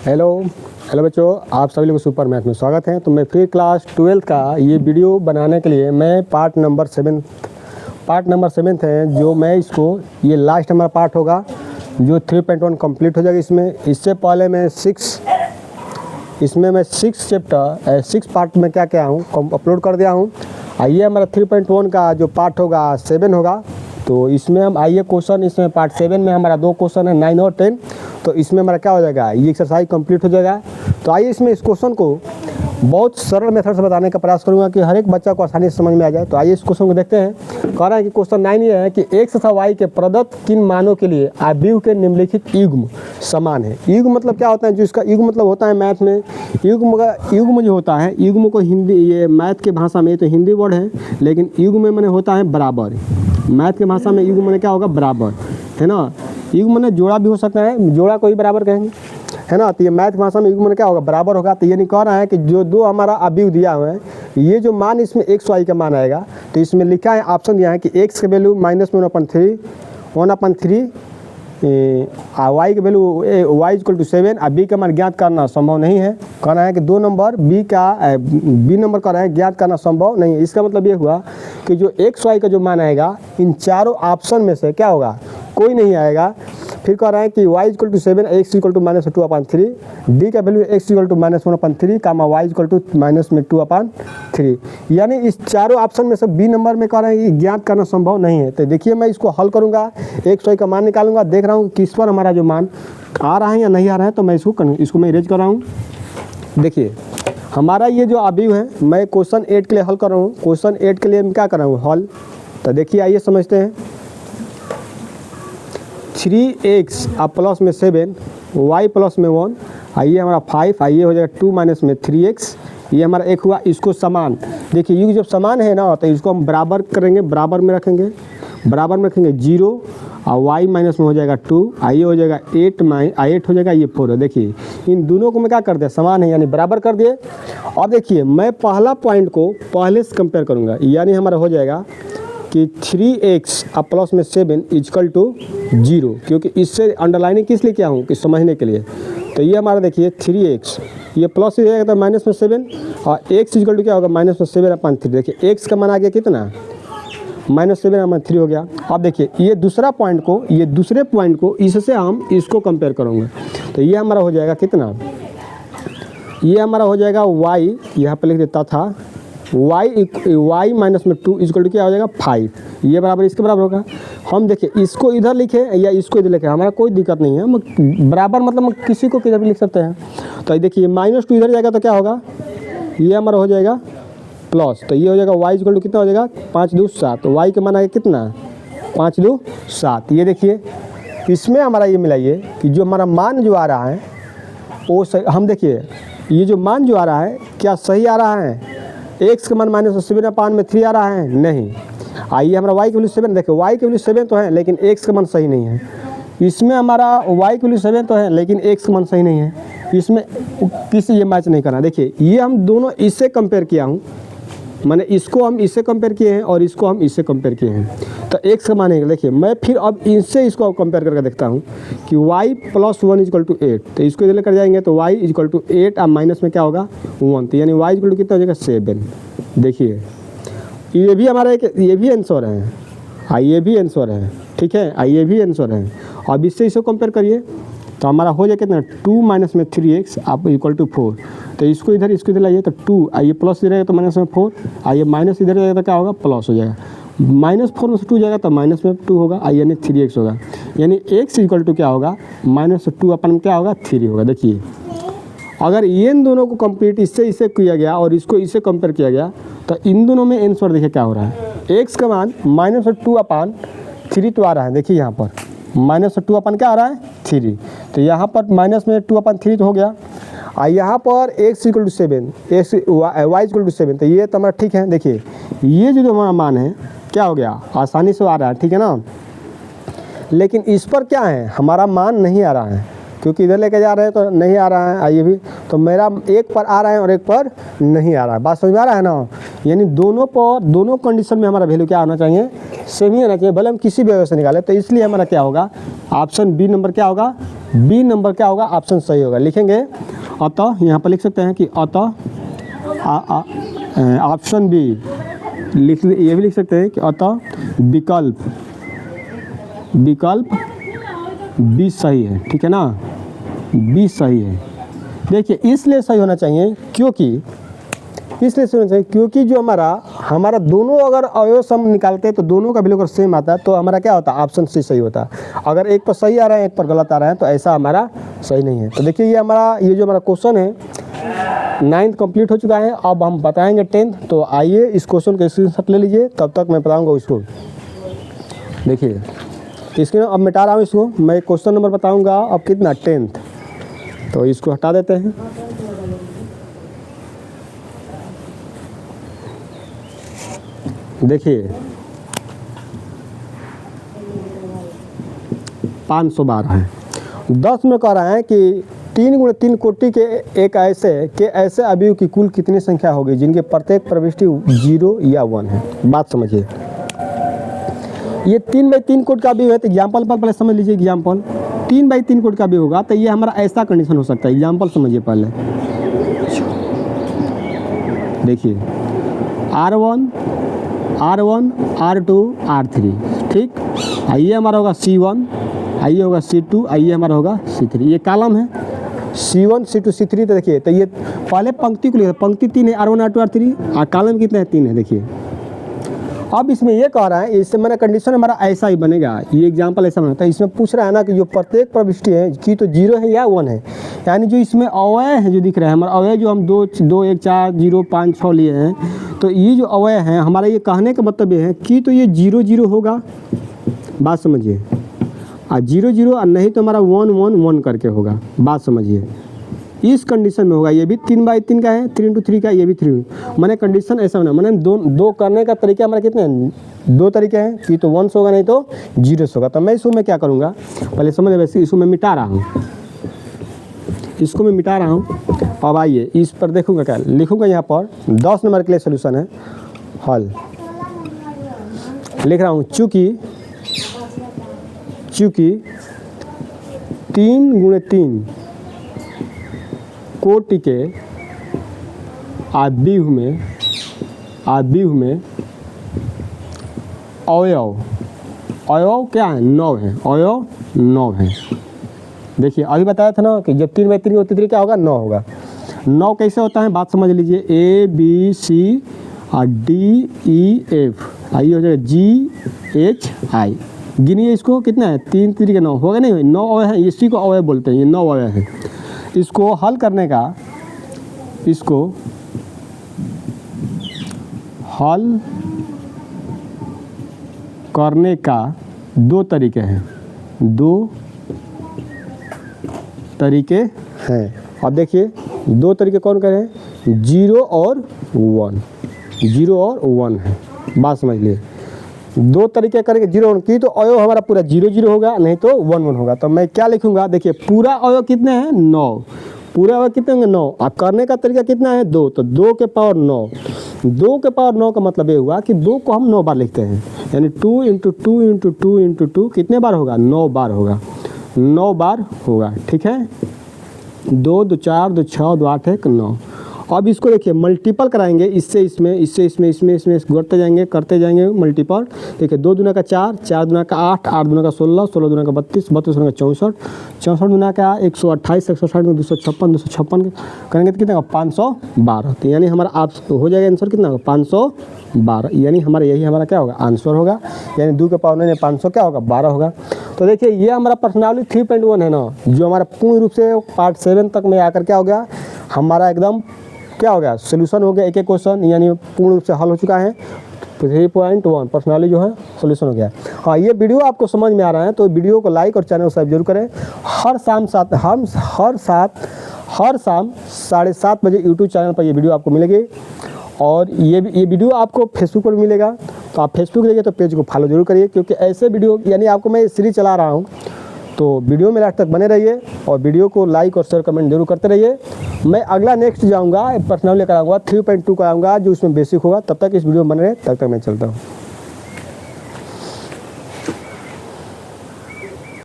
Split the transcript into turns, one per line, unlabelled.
Hello hello बच्चों, आप सभी लोग सुपर मैथ में स्वागत है। तो मैं फिर क्लास 12 का ये वीडियो बनाने के लिए मैं पार्ट नंबर 7 है जो मैं इसको ये लास्ट हमारा पार्ट होगा जो 3.1 कंप्लीट हो जाएगा। इससे पहले मैं 6 चैप्टर 6 पार्ट में क्या हूँ अपलोड कर दिया हूँ। आइए हमारा 3.1 का जो पार्ट होगा 7 होगा। तो इसमें हम आइए क्वेश्चन, इसमें पार्ट 7 में हमारा 2 क्वेश्चन है 9 और 10। तो इसमें हमारा क्या हो जाएगा, ये एक्सरसाइज कंप्लीट हो जाएगा। तो आइए इसमें इस क्वेश्चन को बहुत सरल मेथड से बताने का प्रयास करूंगा कि हर एक बच्चा को आसानी से समझ में आ जाए। तो आइए इस क्वेश्चन को देखते हैं। कह रहा है कि क्वेश्चन 9 ये है कि x तथा y के प्रदत्त किन मानों के लिए आव्यूह के निम्नलिखित युग्म समान है। युग्म मतलब क्या होता है, जो इसका युग्म मतलब होता है मैथ में युग्म जो होता है, युग्म को हिंदी ये मैथ के भाषा में तो हिंदी वर्ड है, लेकिन युग्म में मैंने होता है बराबर। मैथ के भाषा में युग्म में क्या होगा, बराबर, है ना। युग्म में जोड़ा भी हो सकता है, जोड़ा को ही बराबर कहेंगे, है ना। तो ये मैथ भाषा में युग्म में क्या होगा, बराबर होगा। तो ये नहीं कह रहा है कि जो दो हमारा अवयव दिया हुआ है, ये जो मान इसमें एक्स वाई का मान आएगा, तो इसमें लिखा है ऑप्शन दिया है कि एक्स के वैल्यू -1/3 वाई के वैल्यू y = 7 और बी का मान ज्ञात करना संभव नहीं है। कहना है कि 2 नंबर बी नंबर का है ज्ञात करना संभव नहीं है। इसका मतलब ये हुआ कि जो एक्स वाई का जो मान आएगा इन चारों ऑप्शन में से क्या होगा, कोई नहीं आएगा। फिर कह रहा है कि y = 7 x = -2/3, डी का वैल्यू x = -1/3 y = -2/3। यानी इस चारों ऑप्शन में से बी नंबर में कह रहे हैं कि ज्ञात करना संभव नहीं है। तो देखिए मैं इसको हल करूंगा, x y का मान निकालूंगा, देख रहा हूँ किस पर हमारा जो मान आ रहा है या नहीं आ रहा है। तो मैं इसको मैं इरेज कर रहा हूँ। देखिए हमारा ये जो अवयव है, मैं क्वेश्चन 8 के लिए हल कर रहा हूँ। क्वेश्चन 8 के लिए मैं क्या कर रहा हूँ, हल। तो देखिए आइए समझते हैं। 3x अब प्लस में 7, y प्लस में 1, आइए हमारा 5, आइए हो जाएगा 2 माइनस में 3x, ये हमारा एक हुआ। इसको समान, देखिए ये जब समान है ना, तो इसको हम बराबर करेंगे, बराबर में रखेंगे 0 और y माइनस में हो जाएगा 2, आइए हो जाएगा 8 हो जाएगा, ये 4 है। देखिए इन दोनों को मैं क्या कर दिया, समान है यानी बराबर कर दिए। और देखिए मैं पहला पॉइंट को पहले से कंपेयर करूँगा, यानी हमारा हो जाएगा कि 3x अब प्लस में 7 = 0, क्योंकि इससे अंडरलाइनिंग किस लिए किया हूँ कि समझने के लिए। तो ये हमारा देखिए 3x, ये प्लस हो जाएगा तो माइनस में 7 और x = क्या होगा, -7/3। देखिए x का मान आ गया कितना, -7/3 हो गया। अब देखिए ये दूसरे पॉइंट को इससे हम इसको कंपेयर करेंगे। तो ये हमारा हो जाएगा कितना, ये हमारा हो जाएगा y, यहाँ पर लिख देता था y माइनस में 2 = क्या हो जाएगा 5, ये बराबर इसके बराबर होगा। हम देखिए इसको इधर लिखे या इसको इधर लिखे, हमारा कोई दिक्कत नहीं है, हम बराबर मतलब हम किसी को किधर भी लिख सकते हैं। तो देखिए -2 इधर जाएगा तो क्या होगा, ये हमारा हो जाएगा प्लस। तो ये हो जाएगा y = कितना हो जाएगा 5 2 7, तो y का मान आएगा कितना 5 2 7। ये देखिए इसमें हमारा ये मिलाइए कि जो हमारा मान जो आ रहा है वो सही, हम देखिए ये जो मान जो आ रहा है क्या सही आ रहा है, x का मान -7/3 आ रहा है, नहीं। आइए हमारा y की वैल्यू 7, देखिए y की वैल्यू 7 तो है लेकिन x का मान सही नहीं है। इसमें हमारा y की वैल्यू 7 तो है लेकिन x का मान सही नहीं है, इसमें किसी ये मैच नहीं करना। देखिए ये हम दोनों इससे कंपेयर किया हूँ, मैंने इसको हम इससे कंपेयर किए हैं और इसको हम इससे कंपेयर किए हैं। तो x का मान है, देखिए मैं फिर अब इनसे इसको कंपेयर करके देखता हूँ कि y + 1 = 8। तो इसको इधर लेकर जाएंगे तो y = 8 और माइनस में क्या होगा 1, तो यानी y = कितना हो जाएगा 7। देखिए ये भी हमारा ये भी आंसर है, ये भी आंसर है, ठीक है, ये भी आंसर है। अब इससे इसको कंपेयर करिए तो हमारा हो जाएगा कितना 2 माइनस में 3x अब = 4। तो इसको इधर लाइए तो 2, आइए प्लस इधर आएगा तो माइनस में 4, आइए माइनस इधर जाएगा तो क्या होगा प्लस हो जाएगा, -4 में से 2 जाएगा तो माइनस में 2 होगा, यानी 3x होगा, यानी x = क्या होगा -2 अपन क्या होगा 3 होगा। देखिए अगर इन दोनों को कंप्लीट इससे किया गया और इसको इससे कंपेयर किया गया तो इन दोनों में आंसर देखिए क्या हो रहा है, x का मान -2/3 तो आ रहा है। देखिए यहाँ पर -2 क्या आ रहा है 3, तो यहाँ पर -2/3 तो हो गया। यहाँ पर x = 7, y = 7, तो ये तो हमारा ठीक है। देखिए ये जो हमारा मान है क्या हो गया, आसानी से आ रहा है, ठीक है ना। लेकिन इस पर क्या है, हमारा मान नहीं आ रहा है, क्योंकि इधर लेके जा रहे हैं तो नहीं आ रहा है। आइए भी तो मेरा एक पर आ रहा है और एक पर नहीं आ रहा है, बात समझ में आ रहा है ना। यानी दोनों कंडीशन में हमारा वैल्यू क्या होना चाहिए, सेम ही होना चाहिए, भले हम किसी भी वजह से निकालें। तो इसलिए हमारा क्या होगा, ऑप्शन बी नंबर क्या होगा बी नंबर क्या होगा, ऑप्शन सही होगा। लिखेंगे अतः, यहाँ पर लिख सकते हैं कि अतः ऑप्शन बी ये भी लिख सकते हैं कि अतः विकल्प बी सही है, ठीक है ना, बी सही है। देखिए इसलिए सही होना चाहिए क्योंकि जो हमारा दोनों अगर अवयव सम निकालते हैं तो दोनों का वैल्यू अगर सेम आता है तो हमारा क्या होता है, ऑप्शन सी सही होता है। अगर एक पर सही आ रहा है एक पर गलत आ रहा है तो ऐसा हमारा सही नहीं है। तो देखिए ये जो हमारा क्वेश्चन है 9th कंप्लीट हो चुका है। अब हम बताएंगे 10th। तो आइए इस क्वेश्चन का स्क्रीनशॉट ले लीजिए, तब तक मैं बताऊँगा इसको। देखिए इसके अब मिटा रहा हूँ इसको, मैं क्वेश्चन नंबर बताऊँगा अब कितना, 10th। तो इसको हटा देते हैं। देखिए 512 है। 10 में कह रहा है कि 3 × 3 कोटि के ऐसे अवयव की कुल कितनी संख्या होगी जिनके प्रत्येक प्रविष्टि 0 या 1 है। बात समझिए, ये 3/3 कोटि का अवयव है। तो एग्जाम्पल पर पहले समझ लीजिए। एग्जाम्पल 3/3 कोटि का अवयव होगा तो ये हमारा ऐसा कंडीशन हो सकता है। एग्जाम्पल समझिए पहले। देखिए R1 R2 R3, ठीक। आइए हमारा होगा C1, आइए होगा C2, आइए हमारा होगा C3। ये कॉलम है C1 C2 C3। तो देखिए तो ये पहले पंक्ति को लिखा, पंक्ति 3 है, R1 R2 R3, और कॉलम कितने हैं, 3 है। देखिए अब इसमें ये कह रहा है, इससे मैंने कंडीशन हमारा ऐसा ही बनेगा। ये एग्जाम्पल ऐसा बनता है। इसमें पूछ रहा है ना कि जो प्रत्येक प्रविष्टि है कि तो 0 है या 1 है, यानी जो इसमें अवयव है जो दिख रहा है हमारा अवयव जो हम 2 1 4 0 5 6 लिए हैं, तो ये जो अवयव हैं हमारा, ये कहने का मतलब ये है कि तो ये 0 0 होगा। बात समझिए, 0 0 और नहीं तो हमारा 1 1 1 करके होगा। बात समझिए, इस कंडीशन में होगा। ये भी 3/3 का है, 3 × 3 का, ये भी 3। मैंने कंडीशन ऐसा बना, मैंने दो करने का तरीका हमारा कितने हैं, 2 तरीके हैं कि तो 1 होगा नहीं तो 0 होगा। तो मैं इसको मैं क्या करूँगा, पहले समझ, वैसे इसको मैं मिटा रहा हूँ, इसको मैं मिटा रहा हूँ। अब आइए इस पर देखूँगा क्या लिखूँगा। यहाँ पर 10 नंबर के लिए सोल्यूशन है, हल लिख रहा हूँ। चूँकि 3 × 3 कोटि के अवयव में अवयव क्या है, 9 है। अवयव 9 है। देखिए अभी बताया था ना कि जब 3/3 होती है क्या होगा, 9 होगा। 9 कैसे होता है, बात समझ लीजिए। A B C और D E F, आइए हो जाएगा G H I। गिनिए इसको, कितना है, 3 3 के 9 होगा, नहीं 9 अवयव है, इसी को अवयव बोलते हैं। ये 9 अवयव है। इसको हल करने का, इसको हल करने का 2 तरीके हैं, 2 तरीके हैं। अब देखिए 2 तरीके कौन करें, 0 और 1, 0 और 1 है। बात समझ लिए, 2 तरीके करेंगे 0 1 की तो अवयव हमारा पूरा 0 0 होगा, नहीं तो 1 1 होगा। तो मैं क्या लिखूंगा, देखिए पूरा अवयव कितने हैं, 9। पूरा अवयव कितने होंगे, 9। अब करने का तरीका कितना है, 2। तो 2 के पावर 9, 2 के पावर 9 का मतलब ये हुआ कि 2 को हम 9 बार लिखते हैं, यानी 2 × 2 × 2 × 2 कितने बार होगा, 9 बार होगा, 9 बार होगा, ठीक है। 2 2 4 2 6 2 8 1 9। अब इसको देखिए मल्टीपल कराएंगे, इससे इसमें करते जाएंगे मल्टीपल। देखिए 2 दूना का 4, 4 दूना का 8, 8 दूना का 16, 16 दूना का 32, 32 दूना का 64, 64 दूना का 128, 160 में 256, 256 करेंगे तो कितना होगा, 512। तो यानी हमारा आप हो जाएगा आंसर कितना होगा, 512। यानी हमारा यही हमारा क्या होगा, आंसर होगा। यानी 2 के पावर 9 500 क्या होगा, 12 होगा। तो देखिए ये हमारा पर्सनालिटी 3.1 है ना, जो हमारा पूर्ण रूप से पार्ट 7 तक में आकर क्या हो गया, हमारा एकदम क्या हो गया, सोल्यूशन हो गया। एक एक क्वेश्चन यानी पूर्ण रूप से हल हो चुका है। 3.1 पर्सनली जो है सोल्यूशन हो गया। हाँ, ये वीडियो आपको समझ में आ रहा है तो वीडियो को लाइक और चैनल को सब्सक्राइब जरूर करें। हर शाम 7:30 बजे यूट्यूब चैनल पर ये वीडियो आपको मिलेगी। और ये वीडियो आपको फेसबुक पर मिलेगा, तो आप फेसबुक देखिए तो पेज को फॉलो जरूर करिए, क्योंकि ऐसे वीडियो यानी आपको मैं सीरीज चला रहा हूँ। तो वीडियो में लास्ट तक बने रहिए और वीडियो को लाइक और शेयर कमेंट जरूर करते रहिए। मैं अगला नेक्स्ट जाऊँगा पर्सनल लेकर आऊँगा, 3.2 का आऊँगा जो उसमें बेसिक होगा। तब तक इस वीडियो में बने रहे, तब तक मैं चलता हूँ।